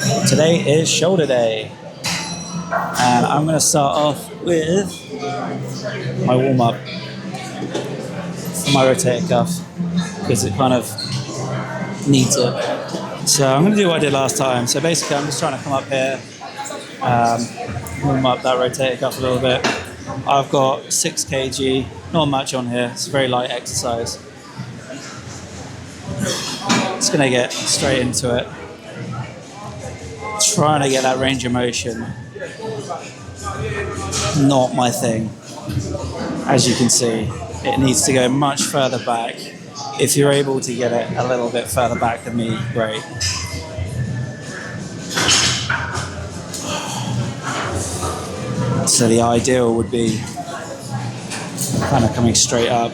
Today is shoulder day, and I'm going to start off with my warm-up for my rotator cuff because it kind of needs it. So I'm going to do what I did last time. So basically I'm just trying to come up here, warm up that rotator cuff a little bit. I've got 6 kg, not much on here, it's a very light exercise. Just going to get straight into it. Trying to get that range of motion. Not my thing. As you can see, it needs to go much further back. If you're able to get it a little bit further back than me, great. So the ideal would be kind of coming straight up.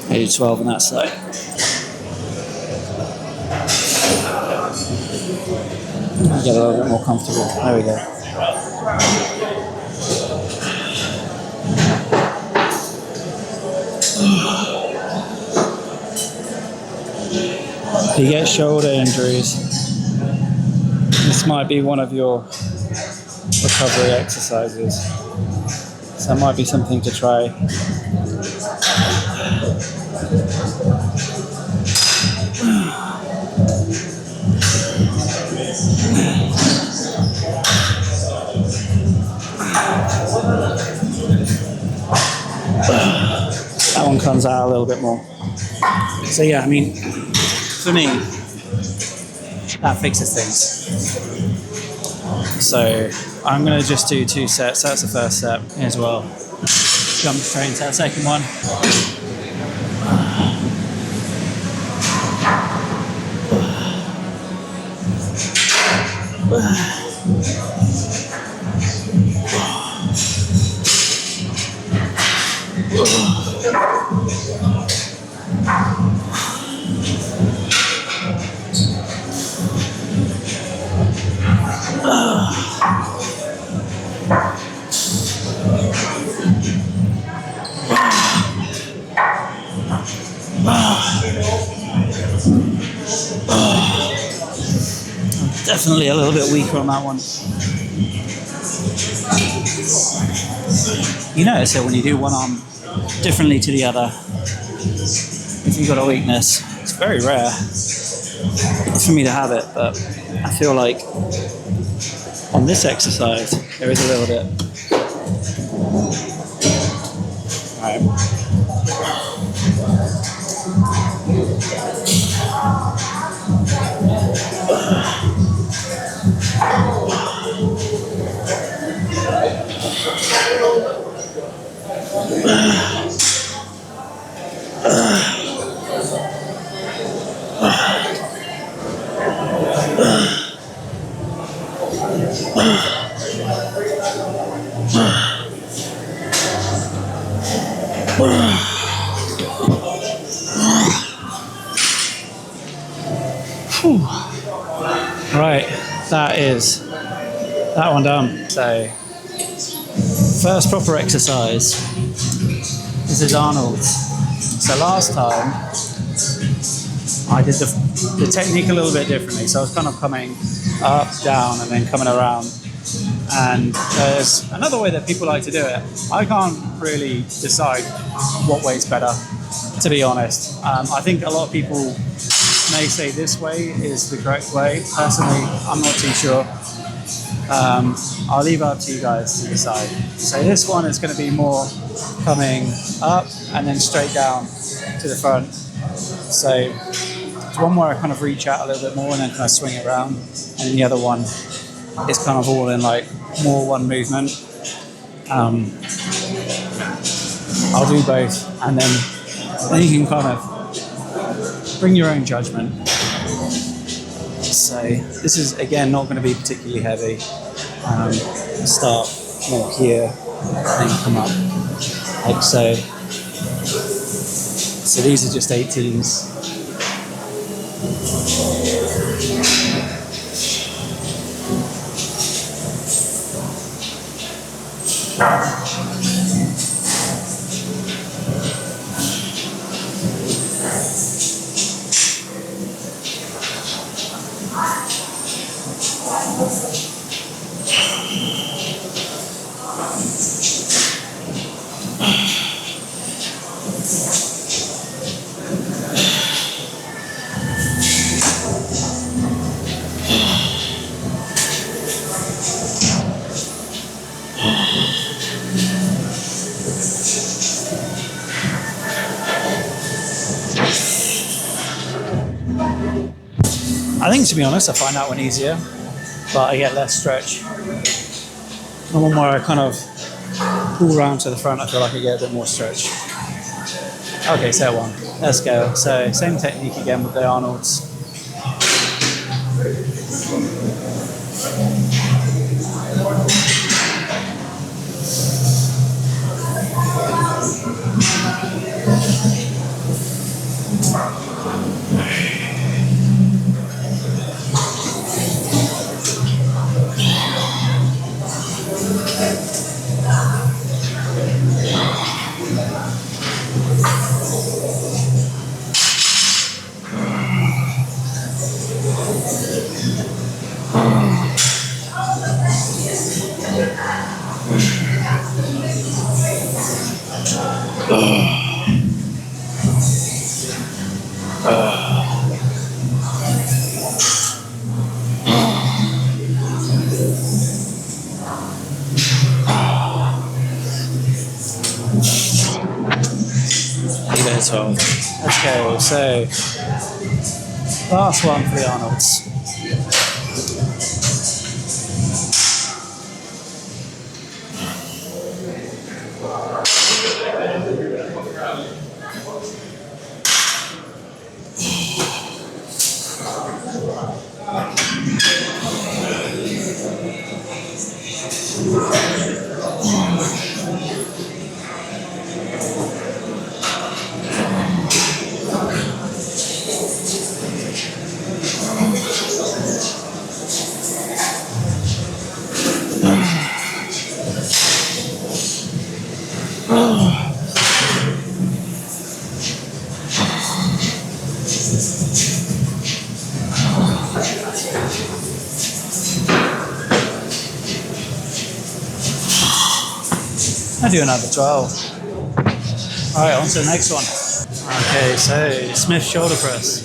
Maybe 12 on that side. Get a little bit more comfortable. There we go. If you get shoulder injuries, this might be one of your recovery exercises. So that might be something to try. That one comes out a little bit more. So yeah, I mean, for me, that fixes things. So I'm going to just do 2 sets. That's the first set as well. Jump straight into that second one. Definitely a little bit weaker on that one. You notice it when you do one arm differently to the other. If you've got a weakness, it's very rare for me to have it, but I feel like on this exercise there is a little bit. All right. Right, that is that one done. So, first proper exercise. This is Arnold's. So last time I did the technique a little bit differently. So I was kind of coming up, down, and then coming around. And there's another way that people like to do it. I can't really decide what way is better, to be honest. I think a lot of people may say this way is the correct way. Personally, I'm not too sure. I'll leave it up to you guys to decide. So this one is going to be more coming up and then straight down to the front. So it's one where I kind of reach out a little bit more and then kind of swing it around. And then the other one is kind of all in like more one movement. I'll do both, and then you can kind of bring your own judgment. So this is again not going to be particularly heavy. Start more here, then come up like so. So these are just 18s. I think, to be honest, I find that one easier, but I get less stretch. The one where I kind of pull around to the front, I feel like I get a bit more stretch. Okay, set one. Let's go. So same technique again with the Arnolds. Let's go. So, last one for the Arnolds. I do another 12. All right, on to the next one. Okay, so Smith shoulder press.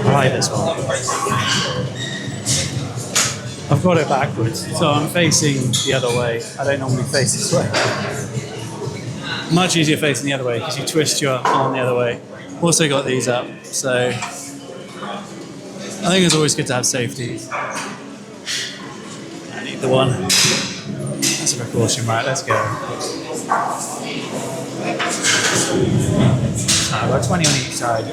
I like this one. I've got it backwards, so I'm facing the other way. I don't normally face this way. Much easier facing the other way because you twist your arm the other way. Also got these up, so I think it's always good to have safety. I need the one. That's a precaution, right? Let's go. I've got 20 on each side.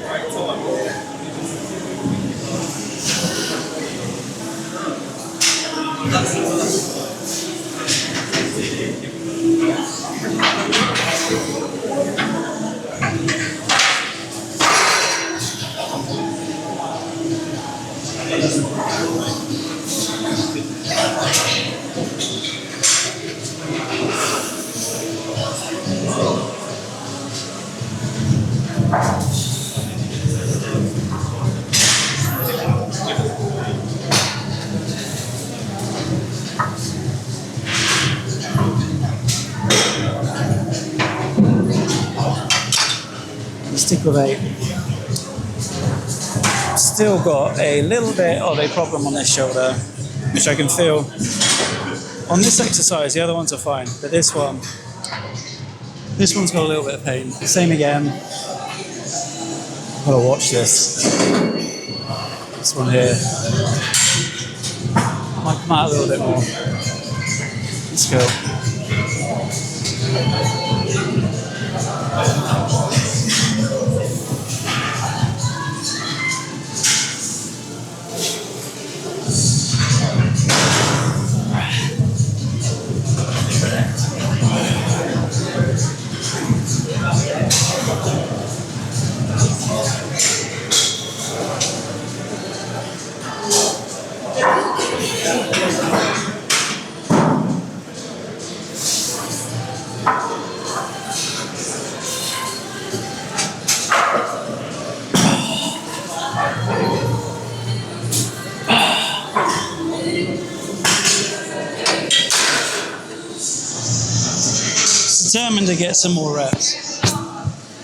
Stick with 8. Still got a little bit of a problem on this shoulder, which I can feel. On this exercise, the other ones are fine, but this one's got a little bit of pain. Same again. I've got to watch this. This one here. I might come out a little bit more. Let's go. determined to get some more reps.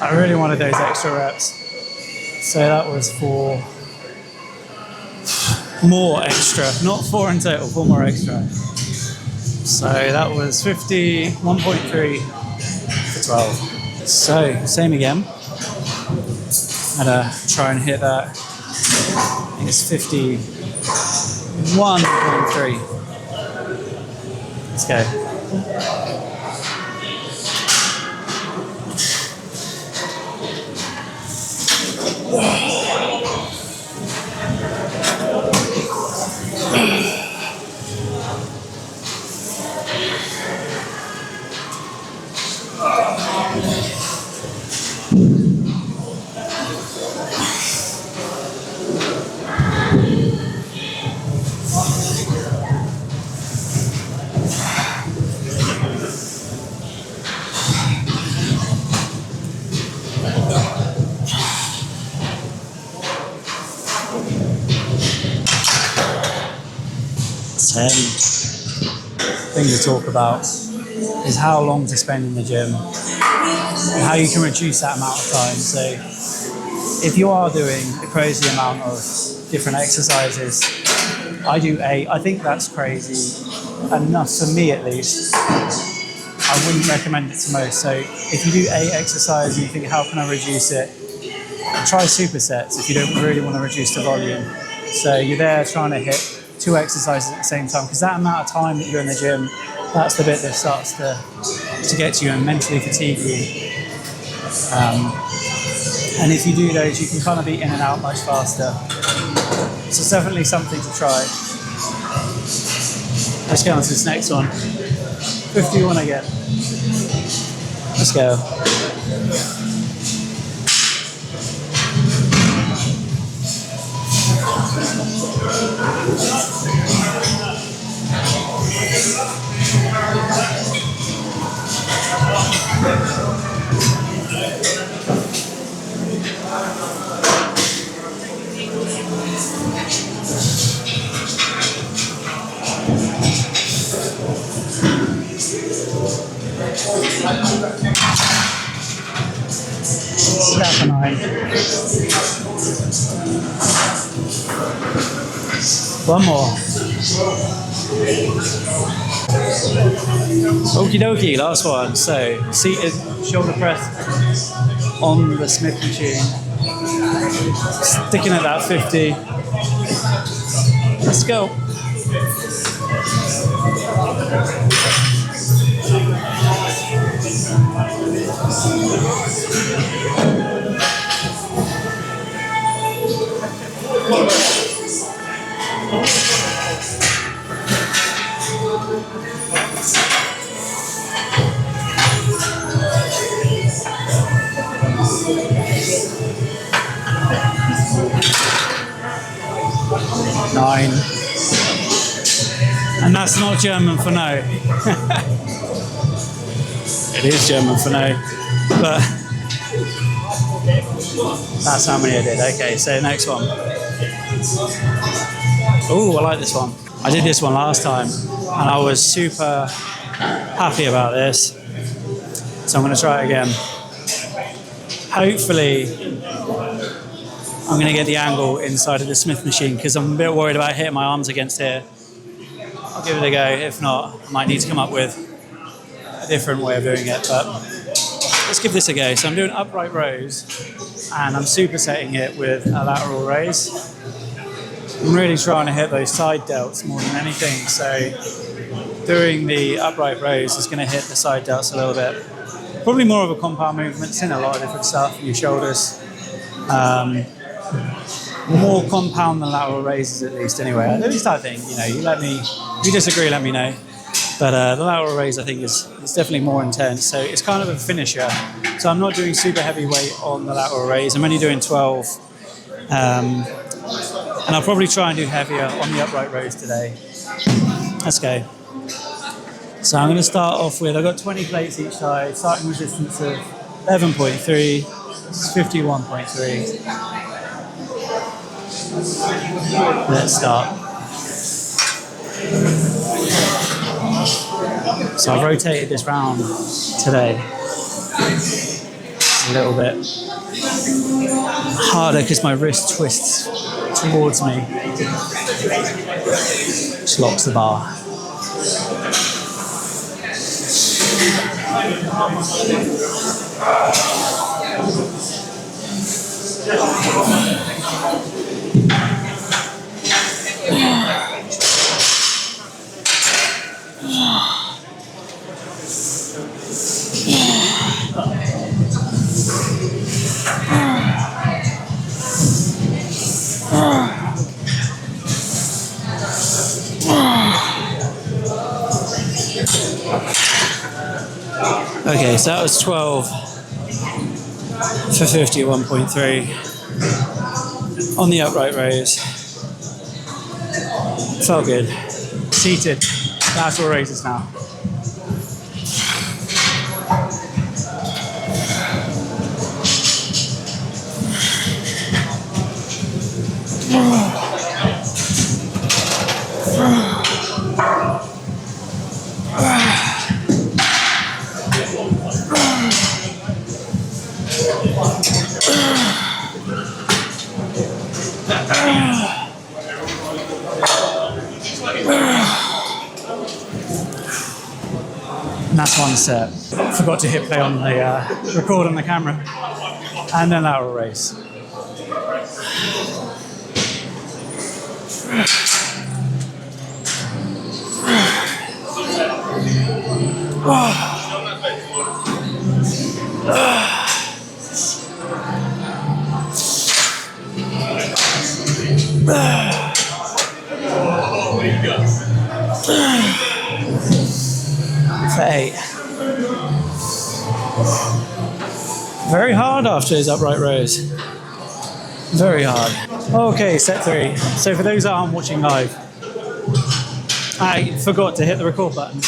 I really wanted those extra reps. So that was for more extra, not 4 in total, 4 more extra. So that was 51.3 for 12. So same again. I'm gonna try and hit that. I think it's 51.3. Let's go. Thing to talk about is how long to spend in the gym and how you can reduce that amount of time. So if you are doing a crazy amount of different exercises, I do 8. I think that's crazy enough for me at least. I wouldn't recommend it to most. So if you do 8 exercises and you think, how can I reduce it? Try supersets if you don't really want to reduce the volume. So you're there trying to hit 2 exercises at the same time, because that amount of time that you're in the gym, that's the bit that starts to get to you and mentally fatigue you. And if you do those, you can kind of be in and out much faster. So it's definitely something to try. Let's go on to this next one. 51 again. Let's go. Step 9. One more. Okie dokie, last one. So, seated shoulder press on the Smith machine. Sticking at that 50. Let's go. Nine. And that's not German for no. It is German for no, but that's how many I did. Okay, so next one. Oh, I like this one. I did this one last time and I was super happy about this. So I'm going to try it again. Hopefully, I'm going to get the angle inside of the Smith machine because I'm a bit worried about hitting my arms against here. I'll give it a go. If not, I might need to come up with a different way of doing it. But let's give this a go. So I'm doing upright rows and I'm supersetting it with a lateral raise. I'm really trying to hit those side delts more than anything. So doing the upright rows is going to hit the side delts a little bit. Probably more of a compound movement. It's in a lot of different stuff in your shoulders. More compound than lateral raises, at least. Anyway, at least I think. You know, if you disagree, let me know. But the lateral raise, I think, is definitely more intense. So it's kind of a finisher. So I'm not doing super heavy weight on the lateral raise. I'm only doing 12. And I'll probably try and do heavier on the upright rows today. Let's go. So I'm going to start off with, I've got 20 plates each side, starting resistance of 11.3, 51.3. Let's start. So I've rotated this round today a little bit harder because my wrist twists towards me, which locks the bar. Okay, so that was 12 for 50 at 1.3 on the upright rows. Felt good. Seated lateral raises now. And that's one set. Forgot to hit play on the record on the camera, and then lateral raise. For 8. Very hard after his upright rows. Very hard. Okay, set 3. So for those that aren't watching live, I forgot to hit the record button.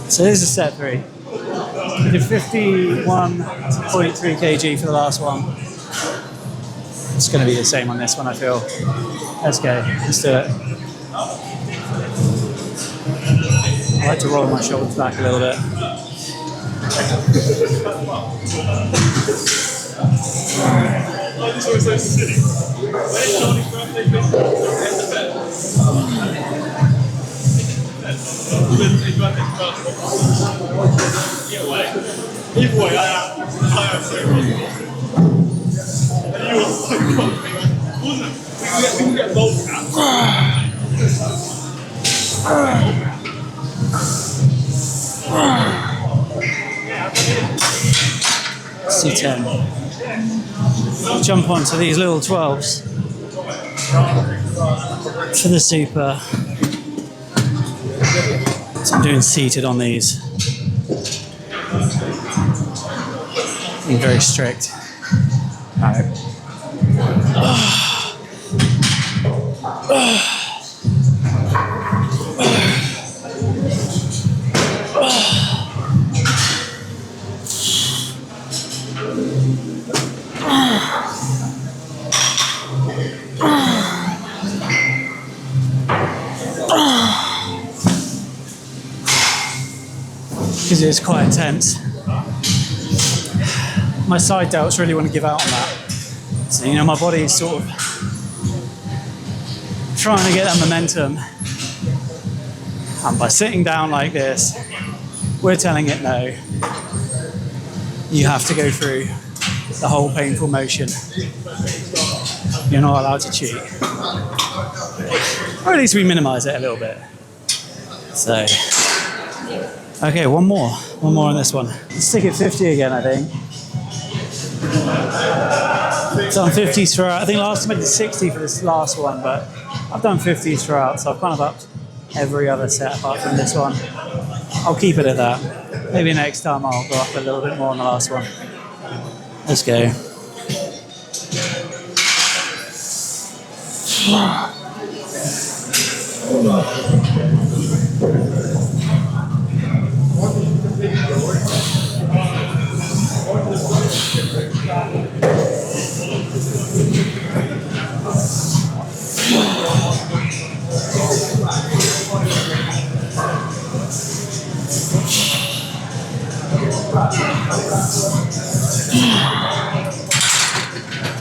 So this is set 3. I did 51.3 kg for the last one. It's going to be the same on this one, I feel. Let's go. Let's do it. I like to roll my shoulders back a little bit. C10. Jump onto these little 12s for the super. So I'm doing seated on these. Being very strict. All right. Because it's quite intense. My side delts really want to give out on that. So, my body is sort of trying to get that momentum. And by sitting down like this, we're telling it no. You have to go through the whole painful motion. You're not allowed to cheat. Or at least we minimize it a little bit. So, okay, one more on this one. Let's stick at 50 again, I think. Done 50s throughout. I think last time I did 60 for this last one, but I've done 50s throughout, so I've kind of upped every other set apart from this one. I'll keep it at that. Maybe next time I'll go up a little bit more on the last one. Let's go.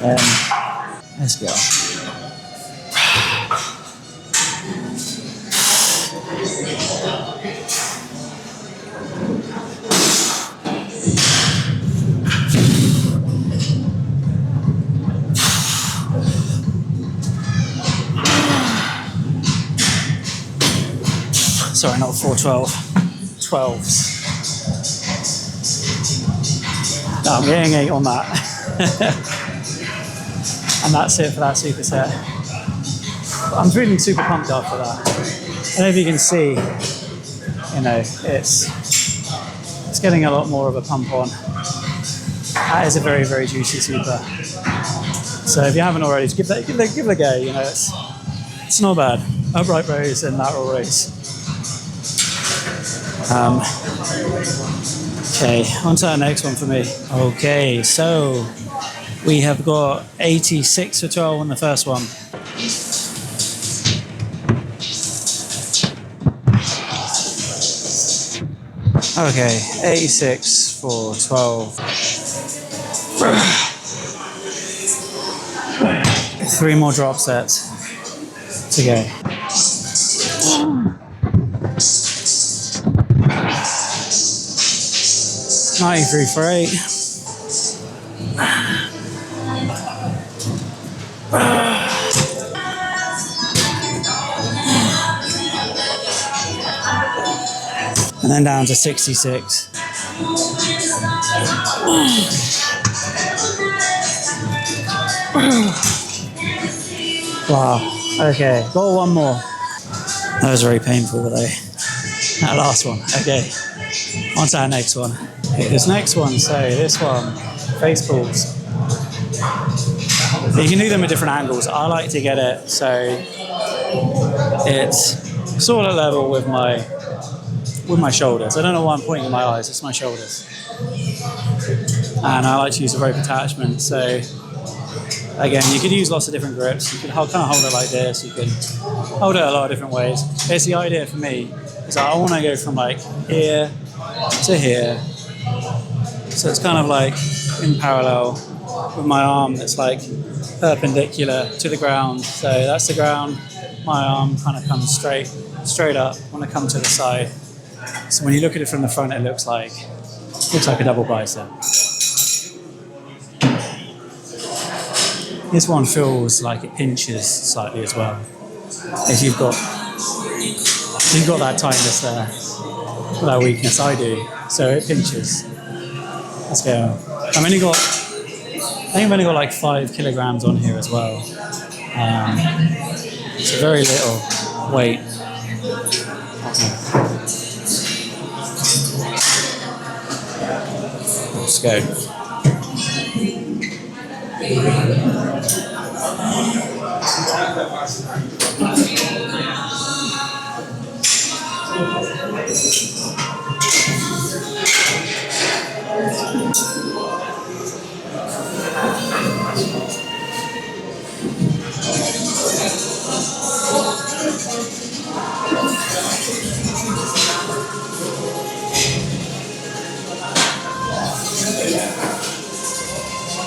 Let's go. Sorry, not 412. 12s. No, I'm getting 8 on that. And that's it for that superset. I'm feeling super pumped after that. I don't know if you can see, you know, it's getting a lot more of a pump on. That is a very, very juicy super. So if you haven't already, give it a go. You know, it's not bad. Upright rows and lateral rows. Okay, on to the next one for me. Okay, so we have got 86 for 12 on the first one. Okay, 86 for 12. 3 more drop sets to go. 93 for 8. And then down to 66. Wow. Okay, got one more. That was very painful, though. That last one. Okay, on to our next one. Okay, this next one, so this one, face pulls. You can do them at different angles. I like to get it so it's sort of level with my shoulders. I don't know why I'm pointing at my eyes, it's my shoulders. And I like to use a rope attachment. So again, you could use lots of different grips. You could kind of hold it like this. You could hold it a lot of different ways. It's the idea for me is I want to go from like here to here. So it's kind of like in parallel with my arm that's like perpendicular to the ground. So that's the ground. My arm kind of comes straight up when I come to the side. So when you look at it from the front, it looks like a double bicep. This one feels like it pinches slightly as well. If you've got that tightness there, that weakness, I do. So it pinches. Let's go. I think I've only got like 5 kilograms on here as well. It's very little weight. Let's go.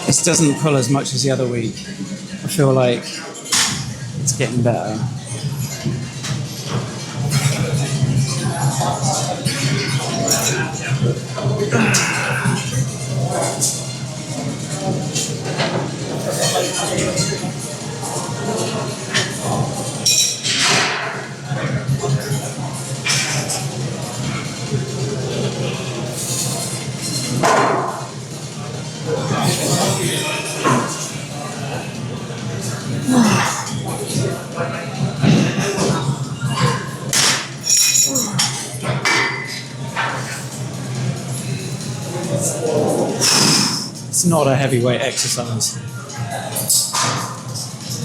This doesn't pull as much as the other week. I feel like it's getting better. It's not a heavyweight exercise.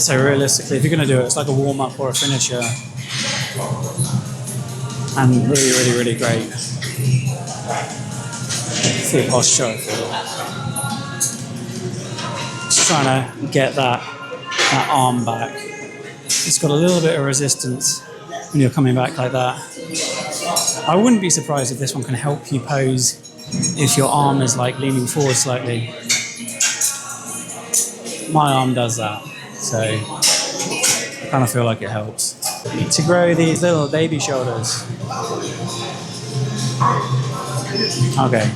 So realistically, if you're going to do it, it's like a warm-up or a finisher. And really, really, really great. See posture. Just trying to get that arm back. It's got a little bit of resistance when you're coming back like that. I wouldn't be surprised if this one can help you pose if your arm is like leaning forward slightly. my arm does that, so I kind of feel like it helps. To grow these little baby shoulders. Okay.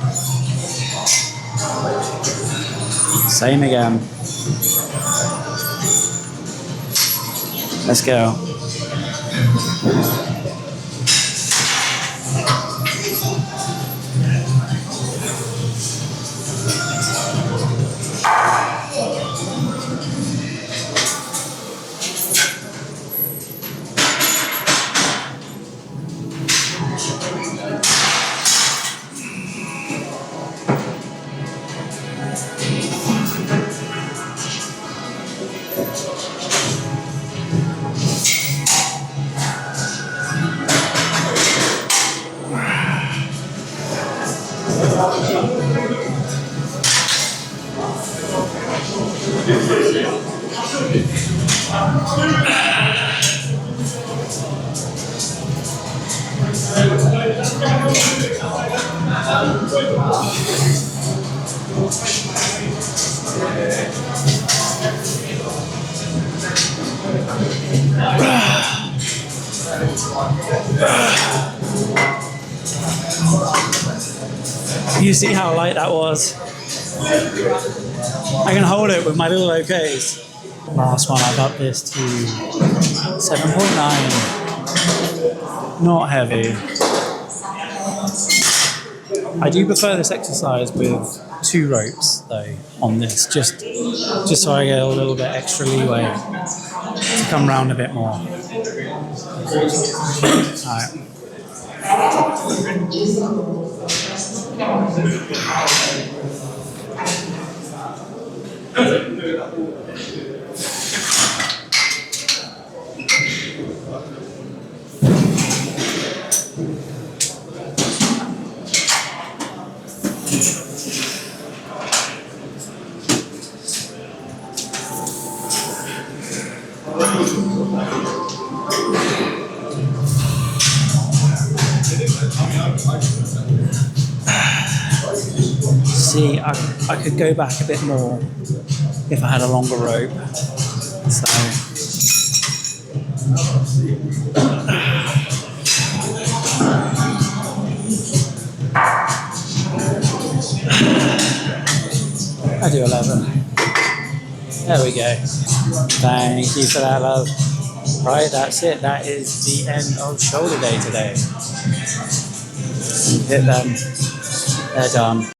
Same again. Let's go. You see how light that was? I can hold it with my little OKs. Last one, I've upped this to 7.9. Not heavy. I do prefer this exercise with 2 ropes though on this, just so I get a little bit extra leeway to come round a bit more. Alright. See, I could go back a bit more if I had a longer rope. So I do 11. There we go. Thank you for that, love. Right, that's it. That is the end of shoulder day today. Hit them. They're done.